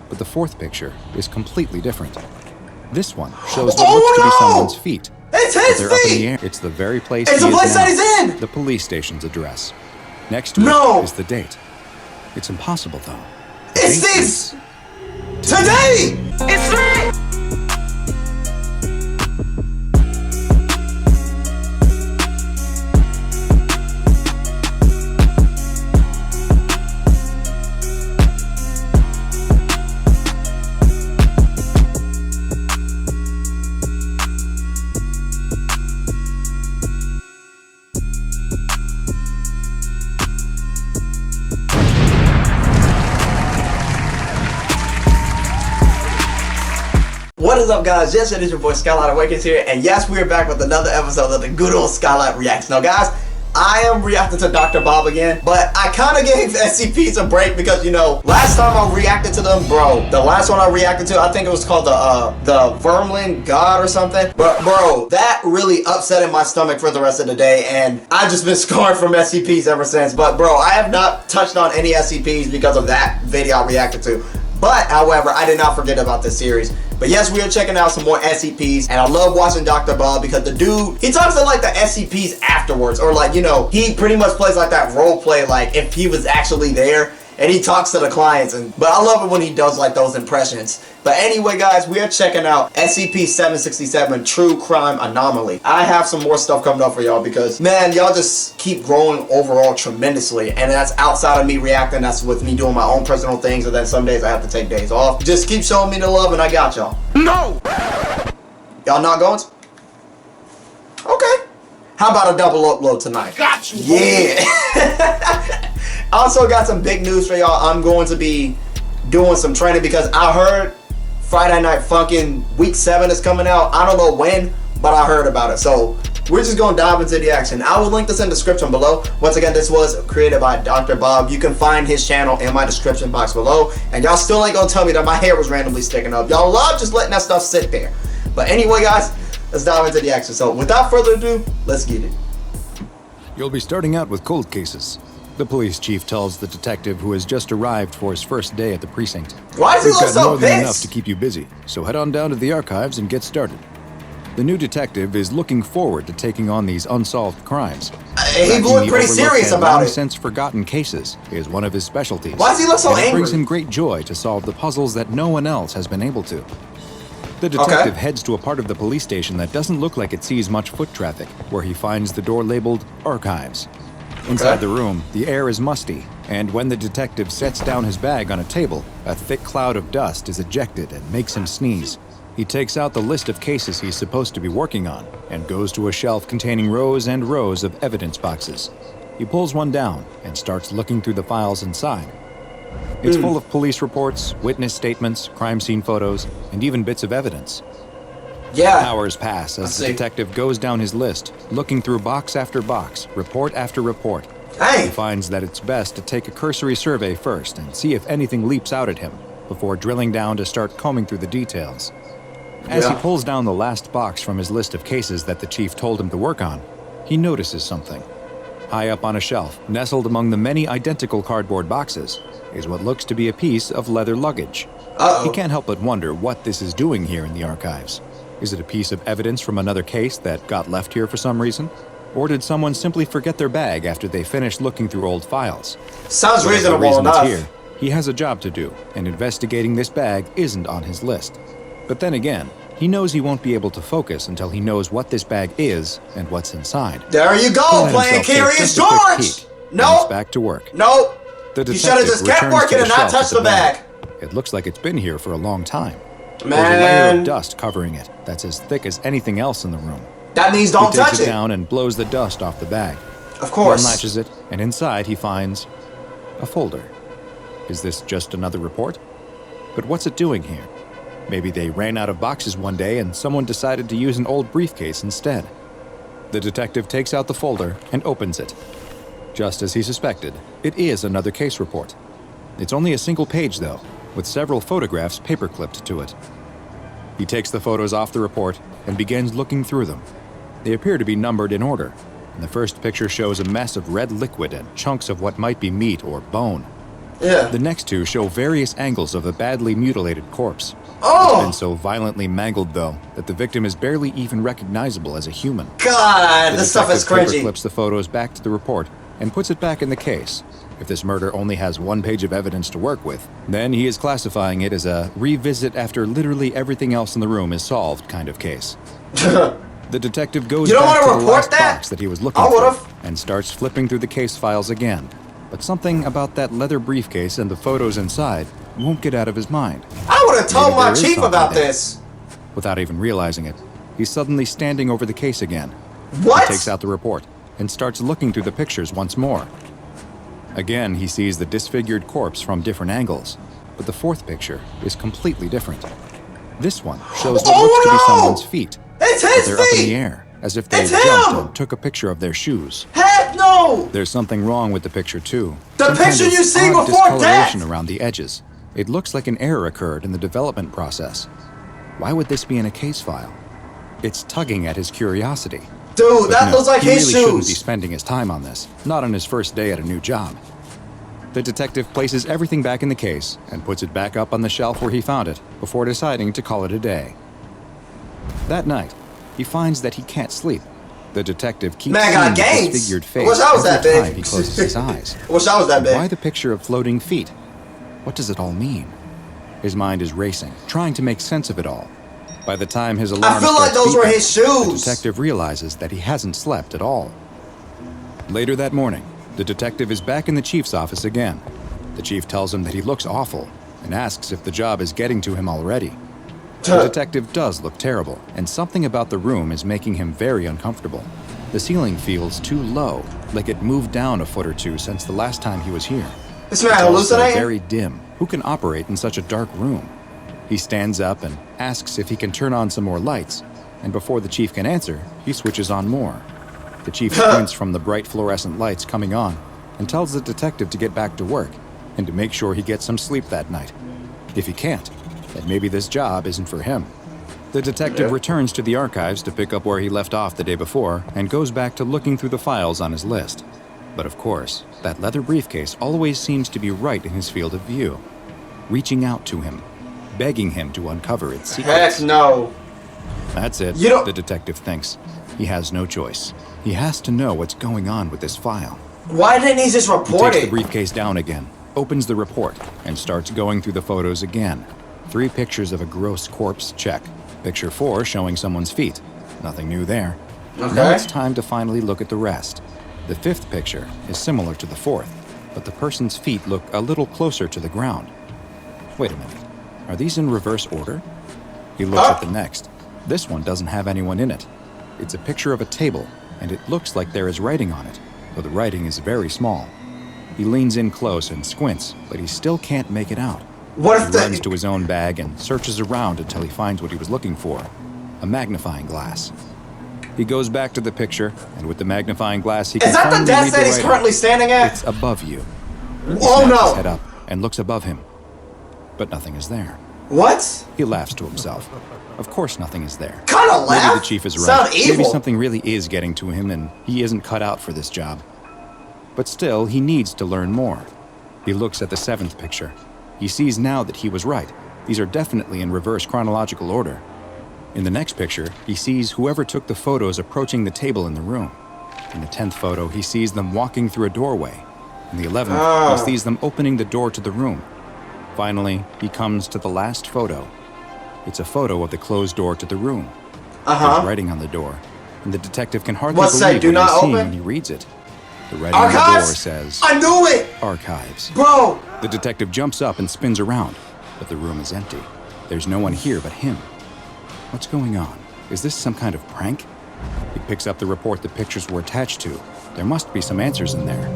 But the fourth picture is completely different. This one shows what looks to be someone's feet. It's But his they're up in the feet! air. It's the very place It's he the is place now. that he's in! The police station's address. Next to No! it is the date. It's impossible, though. The It's date this! is Today! It's me! What is up, guys? Yes, it is your boy Skylight Awakens here, and yes, we are back with another episode of the good old Skylight Reacts. Now, guys, I am reacting to Dr. Bob again, but I kind of gave SCPs a break because, you know, last time I reacted to them, bro, the last one I reacted to, I think it was called the Vermlin God or something. But, bro, that really upset in my stomach for the rest of the day, and I've just been scarred from SCPs ever since. But, bro, I have not touched on any SCPs because of that video I reacted to. But, however, I did not forget about this series. But yes, we are checking out some more SCPs, and I love watching Dr. Bob because the dude, he talks to like the SCPs afterwards, or like, you know, he pretty much plays like that role play, like if he was actually there, and he talks to the clients. But I love it when he does like those impressions. But anyway, guys, we are checking out SCP-767 True Crime Anomaly. I have some more stuff coming up for y'all because, man, y'all just keep growing overall tremendously. And that's outside of me reacting. That's with me doing my own personal things. And then some days I have to take days off. Just keep showing me the love and I got y'all. No! Y'all not going? Okay. How about a double upload tonight? Got you! Yeah! I also got some big news for y'all. I'm going to be doing some training because I heard Friday Night Funkin' Week 7 is coming out. I don't know when, but I heard about it. So we're just going to dive into the action. I will link this in the description below. Once again, this was created by Dr. Bob. You can find his channel in my description box below. And y'all still ain't going to tell me that my hair was randomly sticking up. Y'all love just letting that stuff sit there. But anyway, guys, let's dive into the action. So without further ado, let's get it. You'll be starting out with cold cases. The police chief tells the detective who has just arrived for his first day at the precinct. Why does he look We've got so more than enough pissed? to keep you busy, so head on down to the archives and get started. The new detective is looking forward to taking on these unsolved crimes. He looked pretty serious about it. Since forgotten cases is one of his specialties. Why does he look so and it angry? brings him great joy to solve the puzzles that no one else has been able to. The detective heads to a part of the police station that doesn't look like it sees much foot traffic, where he finds the door labeled Archives. Inside the room, the air is musty, and when the detective sets down his bag on a table, a thick cloud of dust is ejected and makes him sneeze. He takes out the list of cases he's supposed to be working on and goes to a shelf containing rows and rows of evidence boxes. He pulls one down and starts looking through the files inside. It's full of police reports, witness statements, crime scene photos, and even bits of evidence. Yeah. Hours pass as the detective goes down his list, looking through box after box, report after report. Hey. He finds that it's best to take a cursory survey first and see if anything leaps out at him, before drilling down to start combing through the details. As he pulls down the last box from his list of cases that the chief told him to work on, he notices something. High up on a shelf, nestled among the many identical cardboard boxes, is what looks to be a piece of leather luggage. He can't help but wonder what this is doing here in the archives. Is it a piece of evidence from another case that got left here for some reason? Or did someone simply forget their bag after they finished looking through old files? Sounds Whatever reasonable reason it's enough. here, he has a job to do, and investigating this bag isn't on his list. But then again, he knows he won't be able to focus until he knows what this bag is and what's inside. There you go, playing Curious George! No. Back to work. No. The You should have detective just kept returns to working the and not shelf touched with the bag. It looks like it's been here for a long time. There's a layer Man. of dust covering it that's as thick as anything else in the room. That means He don't takes touch it it. down and blows the dust off the bag. Of course. Unlatches it, and inside he finds a folder. Is this just another report? But what's it doing here? Maybe they ran out of boxes one day and someone decided to use an old briefcase instead. The detective takes out the folder and opens it. Just as he suspected, it is another case report. It's only a single page, though, with several photographs paper-clipped to it. He takes the photos off the report and begins looking through them. They appear to be numbered in order, and the first picture shows a mess of red liquid and chunks of what might be meat or bone. Yeah. The next two show various angles of a badly mutilated corpse. Oh! It's been so violently mangled, though, that the victim is barely even recognizable as a human. God, this stuff is cringy. Clips the photos back to the report and puts it back in the case. If this murder only has one page of evidence to work with, then he is classifying it as a revisit after literally everything else in the room is solved kind of case. The detective goes back to the last box that he was looking for and starts flipping through the case files again. But something about that leather briefcase and the photos inside won't get out of his mind. I would have told my chief about this. Without even realizing it, he's suddenly standing over the case again. What? He takes out the report and starts looking through the pictures once more. Again, he sees the disfigured corpse from different angles, but the fourth picture is completely different. This one shows what looks to be someone's feet. It's his but they're feet! Up in the air, as if they jumped and took a picture of their shoes. Heck no! There's something wrong with the picture too. The picture you see before death! Discoloration around the edges. It looks like an error occurred in the development process. Why would this be in a case file? It's tugging at his curiosity. Dude, that looks like his shoes! He really shouldn't be spending his time on this, not on his first day at a new job. The detective places everything back in the case and puts it back up on the shelf where he found it before deciding to call it a day. That night, he finds that he can't sleep. The detective keeps seeing the disfigured face every time he closes his eyes. Wish I was that big. Why the picture of floating feet? What does it all mean? His mind is racing, trying to make sense of it all. By the time his alarm starts beeping, the detective realizes that he hasn't slept at all. Later that morning, the detective is back in the chief's office again. The chief tells him that he looks awful and asks if the job is getting to him already. The detective does look terrible, and something about the room is making him very uncomfortable. The ceiling feels too low, like it moved down a foot or two since the last time he was here. This man hallucinating? Very dim. Who can operate in such a dark room? He stands up and asks if he can turn on some more lights, and before the chief can answer, he switches on more. The chief squints from the bright fluorescent lights coming on and tells the detective to get back to work and to make sure he gets some sleep that night. If he can't, then maybe this job isn't for him. The detective returns to the archives to pick up where he left off the day before and goes back to looking through the files on his list. But of course, that leather briefcase always seems to be right in his field of view, reaching out to him, begging him to uncover its secrets. Heck no. That's it, the detective thinks. He has no choice. He has to know what's going on with this file. Why didn't he just report it? He takes the briefcase down again, opens the report, and starts going through the photos again. 3 pictures of a gross corpse, check. Picture 4 showing someone's feet. Nothing new there. Okay. Now it's time to finally look at the rest. The 5th picture is similar to the 4th, but the person's feet look a little closer to the ground. Wait a minute. Are these in reverse order? He looks at the next. This one doesn't have anyone in it. It's a picture of a table, and it looks like there is writing on it, though the writing is very small. He leans in close and squints, but he still can't make it out. He runs to his own bag and searches around until he finds what he was looking for, a magnifying glass. He goes back to the picture, and with the magnifying glass, he can finally read the writing. Is that the desk that he's currently standing at? It's above you. He snaps his head up and looks above him, but nothing is there. What? He laughs to himself. Of course nothing is there. Kind of laugh? Maybe the chief is right. Maybe something really is getting to him and he isn't cut out for this job. But still, he needs to learn more. He looks at the 7th picture. He sees now that he was right. These are definitely in reverse chronological order. In the next picture, he sees whoever took the photos approaching the table in the room. In the 10th photo, he sees them walking through a doorway. In the 11th, he sees them opening the door to the room. Finally, he comes to the last photo. It's a photo of the closed door to the room. There's writing on the door, and the detective can hardly believe what he's seeing when he reads it. The writing on the door says, I knew it! Archives. Bro! The detective jumps up and spins around, but the room is empty. There's no one here but him. What's going on? Is this some kind of prank? He picks up the report the pictures were attached to. There must be some answers in there.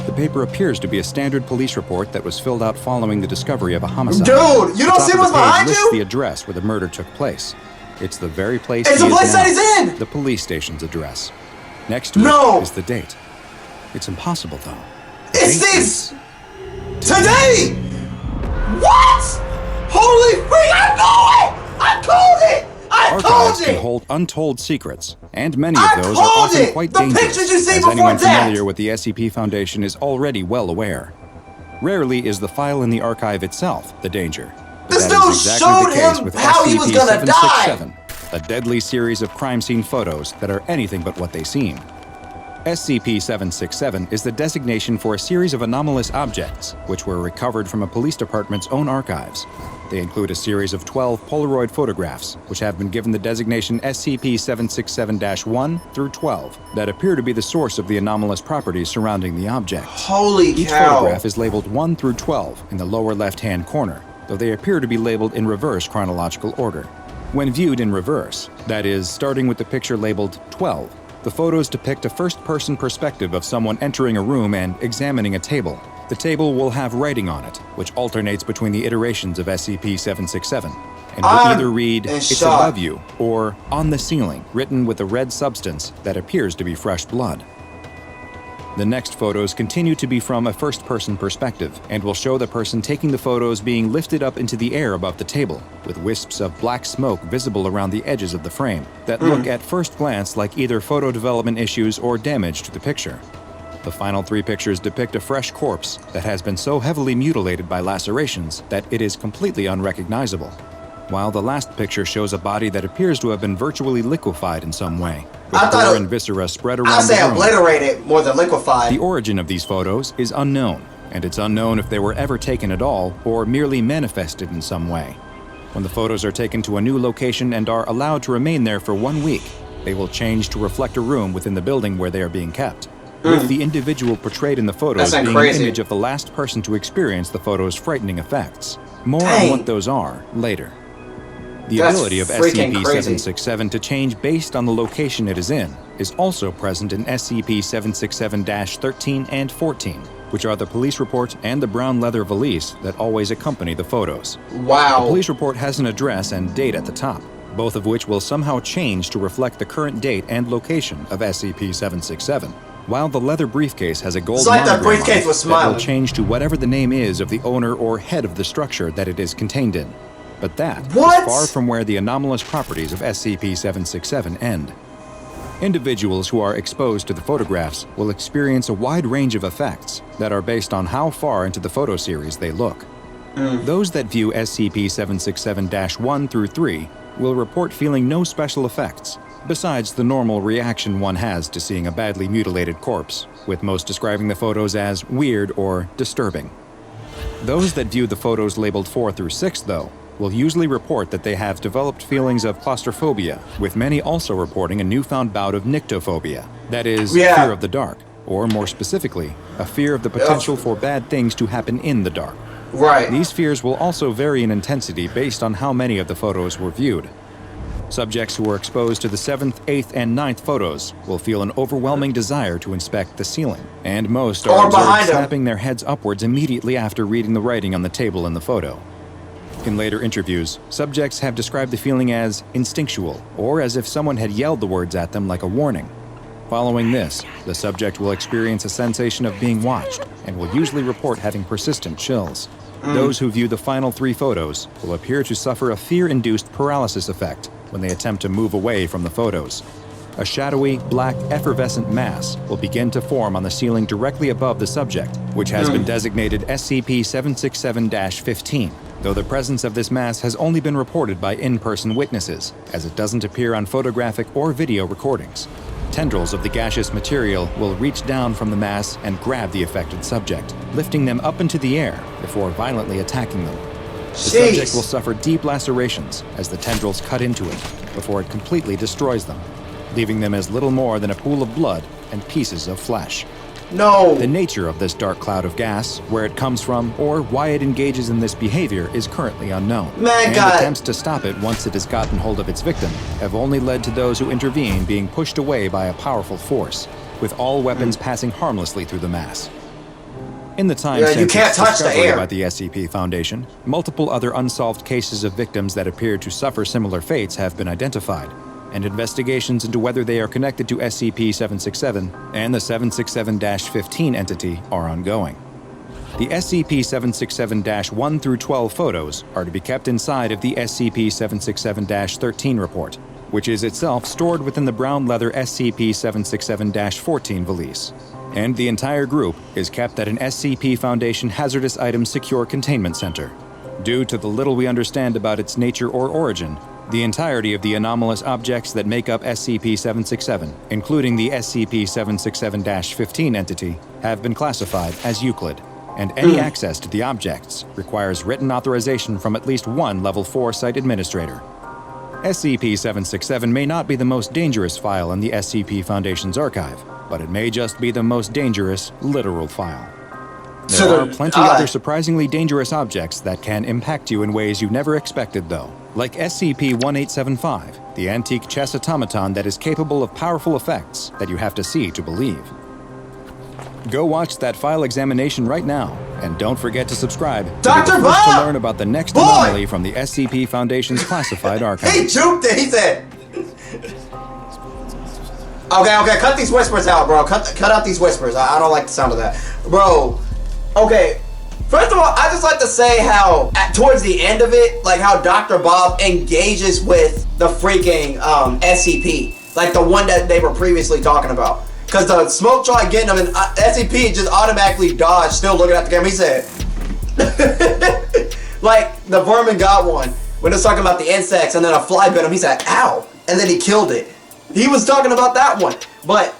The paper appears to be a standard police report that was filled out following the discovery of a homicide. Dude, you don't see what's behind you? Lists the address where the murder took place. It's the very place it's the place that he's in! The police station's address. Next to it is the date. It's impossible, though. It's this! Today! What? Holy freak! I know it! I called it! Archives can hold untold secrets, and many of those are often quite dangerous, as anyone familiar with the SCP Foundation is already well aware. Rarely is the file in the archive itself the danger. But This that dude is exactly showed the case him with how he was gonna SCP-767, a deadly series of crime scene photos that are anything but what they seem. SCP-767 is the designation for a series of anomalous objects, which were recovered from a police department's own archives. They include a series of 12 Polaroid photographs, which have been given the designation SCP-767-1 through 12, that appear to be the source of the anomalous properties surrounding the objects. Holy Each cow. photograph is labeled 1 through 12 in the lower left-hand corner, though they appear to be labeled in reverse chronological order. When viewed in reverse, that is, starting with the picture labeled 12, the photos depict a first-person perspective of someone entering a room and examining a table. The table will have writing on it, which alternates between the iterations of SCP-767, and will either read, "It's above you," or "on the ceiling," written with a red substance that appears to be fresh blood. The next photos continue to be from a first-person perspective and will show the person taking the photos being lifted up into the air above the table, with wisps of black smoke visible around the edges of the frame that look at first glance like either photo development issues or damage to the picture. The final 3 pictures depict a fresh corpse that has been so heavily mutilated by lacerations that it is completely unrecognizable, while the last picture shows a body that appears to have been virtually liquefied in some way, with gore and viscera spread around the room. I say obliterated more than liquefied. The origin of these photos is unknown, and it's unknown if they were ever taken at all or merely manifested in some way. When the photos are taken to a new location and are allowed to remain there for 1 week, they will change to reflect a room within the building where they are being kept, with the individual portrayed in the photos being an image of the last person to experience the photo's frightening effects. More on what those are later. The ability of SCP-767 to change based on the location it is in is also present in SCP-767-13 and 14, which are the police report and the brown leather valise that always accompany the photos. Wow. The police report has an address and date at the top, both of which will somehow change to reflect the current date and location of SCP-767. While the leather briefcase has a gold monogram on it that will change to whatever the name is of the owner or head of the structure that it is contained in. But that is far from where the anomalous properties of SCP-767 end. Individuals who are exposed to the photographs will experience a wide range of effects that are based on how far into the photo series they look. Those that view SCP-767-1 through 3 will report feeling no special effects, besides the normal reaction one has to seeing a badly mutilated corpse, with most describing the photos as weird or disturbing. Those that view the photos labeled 4 through 6, though, will usually report that they have developed feelings of claustrophobia, with many also reporting a newfound bout of nyctophobia, that is, fear of the dark, or more specifically, a fear of the potential for bad things to happen in the dark. These fears will also vary in intensity based on how many of the photos were viewed. Subjects who are exposed to the 7th, 8th, and 9th photos will feel an overwhelming desire to inspect the ceiling, and most are observed snapping their heads upwards immediately after reading the writing on the table in the photo. In later interviews, subjects have described the feeling as instinctual, or as if someone had yelled the words at them like a warning. Following this, the subject will experience a sensation of being watched and will usually report having persistent chills. Those who view the final 3 photos will appear to suffer a fear-induced paralysis effect when they attempt to move away from the photos. A shadowy, black, effervescent mass will begin to form on the ceiling directly above the subject, which has been designated SCP-767-15, though the presence of this mass has only been reported by in-person witnesses, as it doesn't appear on photographic or video recordings. Tendrils of the gaseous material will reach down from the mass and grab the affected subject, lifting them up into the air before violently attacking them. The subject will suffer deep lacerations as the tendrils cut into it before it completely destroys them, leaving them as little more than a pool of blood and pieces of flesh. The nature of this dark cloud of gas, where it comes from, or why it engages in this behavior is currently unknown. Attempts to stop it once it has gotten hold of its victim have only led to those who intervene being pushed away by a powerful force, with all weapons passing harmlessly through the mass. In the time since its discovery by the SCP Foundation, multiple other unsolved cases of victims that appear to suffer similar fates have been identified, and investigations into whether they are connected to SCP-767 and the 767-15 entity are ongoing. The SCP-767-1 through 12 photos are to be kept inside of the SCP-767-13 report, which is itself stored within the brown leather SCP-767-14 valise. and the entire group is kept at an SCP Foundation Hazardous Items Secure Containment Center. Due to the little we understand about its nature or origin, the entirety of the anomalous objects that make up SCP-767, including the SCP-767-15 entity, have been classified as Euclid, and any access to the objects requires written authorization from at least one Level 4 site administrator. SCP-767 may not be the most dangerous file in the SCP Foundation's archive, but it may just be the most dangerous literal file. There are plenty other surprisingly dangerous objects that can impact you in ways you never expected, though. Like SCP-1875, the antique chess automaton that is capable of powerful effects that you have to see to believe. Go watch that file examination right now, and don't forget to subscribe to be the first to learn about the next anomaly from the SCP Foundation's classified archive. He juked it, he said. Okay, cut these whispers out, bro. Cut out these whispers. I don't like the sound of that. Bro, okay. First of all, I just like to say how, towards the end of it, like how Dr. Bob engages with the freaking SCP. Like the one that they were previously talking about. Because the smoke tried getting him, and SCP just automatically dodged, still looking at the camera. He said, like the vermin got one. When it's talking about the insects and then a fly bit him, he said, ow. And then he killed it. He was talking about that one. But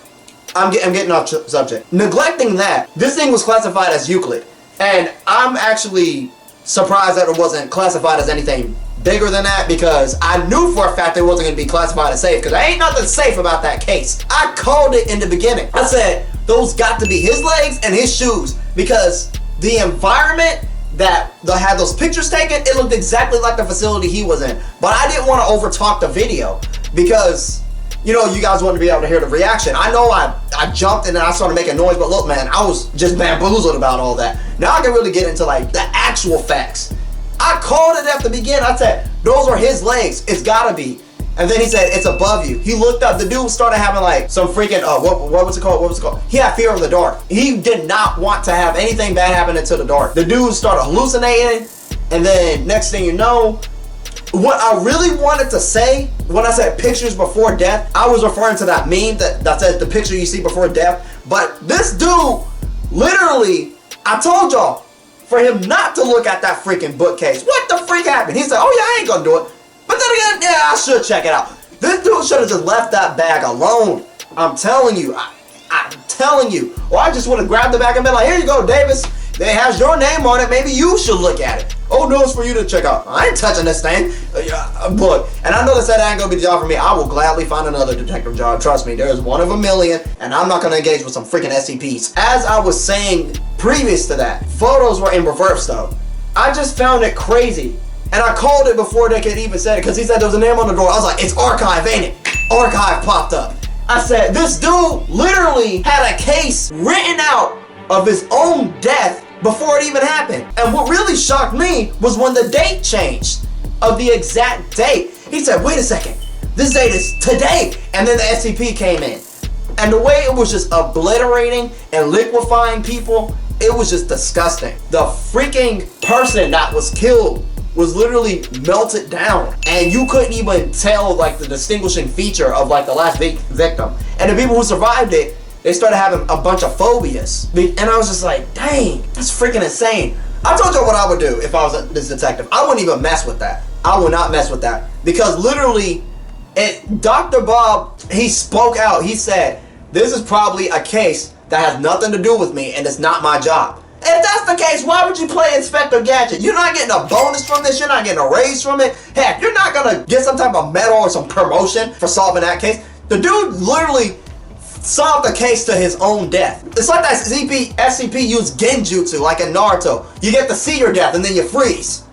I'm getting off subject. Neglecting that, this thing was classified as Euclid. And I'm actually surprised that it wasn't classified as anything bigger than that, because I knew for a fact it wasn't going to be classified as safe, because there ain't nothing safe about that case. I called it in the beginning. I said those got to be his legs and his shoes, because the environment that had those pictures taken, it looked exactly like the facility he was in. But I didn't want to overtalk the video, because you know, you guys want to be able to hear the reaction. I know I jumped and then I started making noise, but look, man, I was just bamboozled about all that. Now I can really get into like the actual facts. I called it at the beginning. I said, those are his legs. It's gotta be. And then he said, it's above you. He looked up. The dude started having like some freaking, what was it called? What was it called? He had fear of the dark. He did not want to have anything bad happen into the dark. The dude started hallucinating. And then next thing you know, what I really wanted to say when I said pictures before death, I was referring to that meme that says the picture you see before death. But this dude, literally, I told y'all, for him not to look at that freaking bookcase. What the freak happened? He said, oh yeah, I ain't gonna do it. But then again, yeah, I should check it out. This dude should have just left that bag alone. I'm telling you. I'm telling you. Or I just would have grabbed the bag and been like, here you go, Davis. It has your name on it. Maybe you should look at it. Oh, no, it's for you to check out. I ain't touching this thing. Look, and I know that ain't gonna be the job for me. I will gladly find another detective job. Trust me, there's one of a million, and I'm not gonna engage with some freaking SCPs. As I was saying previous to that, photos were in reverse though. I just found it crazy. And I called it before they could even say it, because he said there was a name on the door. I was like, it's archive, ain't it? Archive popped up. I said, this dude literally had a case written out of his own death before it even happened. And what really shocked me was when the date changed of the exact date. He said, wait a second, this date is today. And then the SCP came in. And the way it was just obliterating and liquefying people, it was just disgusting. The freaking person that was killed was literally melted down, and you couldn't even tell like the distinguishing feature of like the last victim. And the people who survived it, they started having a bunch of phobias. And I was just like, dang, that's freaking insane. I told you what I would do if I was this detective. I wouldn't even mess with that. I would not mess with that, because literally, Dr. Bob, he spoke out. He said, this is probably a case that has nothing to do with me, and it's not my job. If that's the case, why would you play Inspector Gadget? You're not getting a bonus from this. You're not getting a raise from it. Heck, you're not gonna get some type of medal or some promotion for solving that case. The dude literally solved the case to his own death. It's like that SCP used genjutsu, like in Naruto. You get to see your death and then you freeze,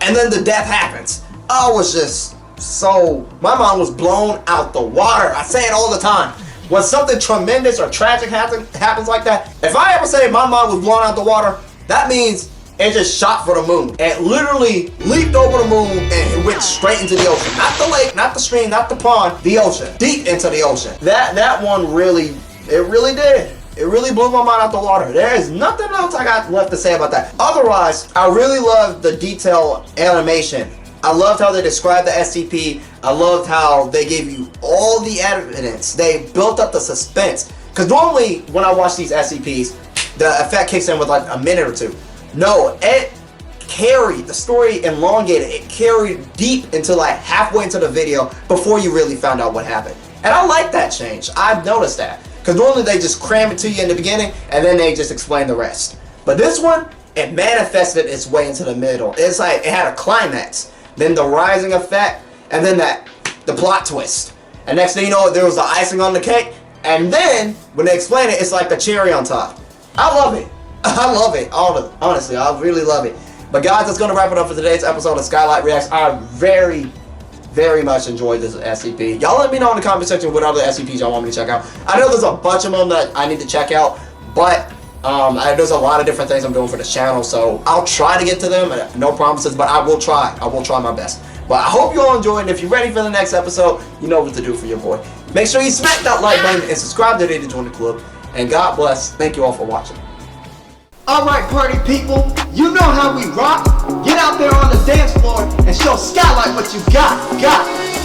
and then the death happens. I was just so, my mind was blown out the water. I say it all the time. When something tremendous or tragic happens like that, if I ever say my mind was blown out the water, that means it just shot for the moon. It literally leaped over the moon and it went straight into the ocean. Not the lake, not the stream, not the pond, the ocean. Deep into the ocean. That one really, it really did. It really blew my mind out the water. There is nothing else I got left to say about that. Otherwise, I really loved the detailed animation. I loved how they described the SCP. I loved how they gave you all the evidence. They built up the suspense. Because normally when I watch these SCPs, the effect kicks in with like a minute or two. No, it carried, the story elongated, it carried deep into like halfway into the video before you really found out what happened. And I like that change. I've noticed that. Because normally they just cram it to you in the beginning and then they just explain the rest. But this one, it manifested its way into the middle. It's like it had a climax, then the rising effect, and then the plot twist. And next thing you know, there was the icing on the cake. And then when they explain it, it's like the cherry on top. I love it. I love it. Honestly, I really love it. But guys, that's going to wrap it up for today's episode of Skylight Reacts. I very much enjoyed this SCP. Y'all let me know in the comment section what other SCPs y'all want me to check out. I know there's a bunch of them that I need to check out, but there's a lot of different things I'm doing for this channel, so I'll try to get to them. No promises, but I will try. I will try my best. But I hope you all enjoyed, and if you're ready for the next episode, you know what to do for your boy. Make sure you smack that like button and subscribe today to join the club. And God bless. Thank you all for watching. Alright, party people, you know how we rock. Get out there on the dance floor and show Skylight what you got.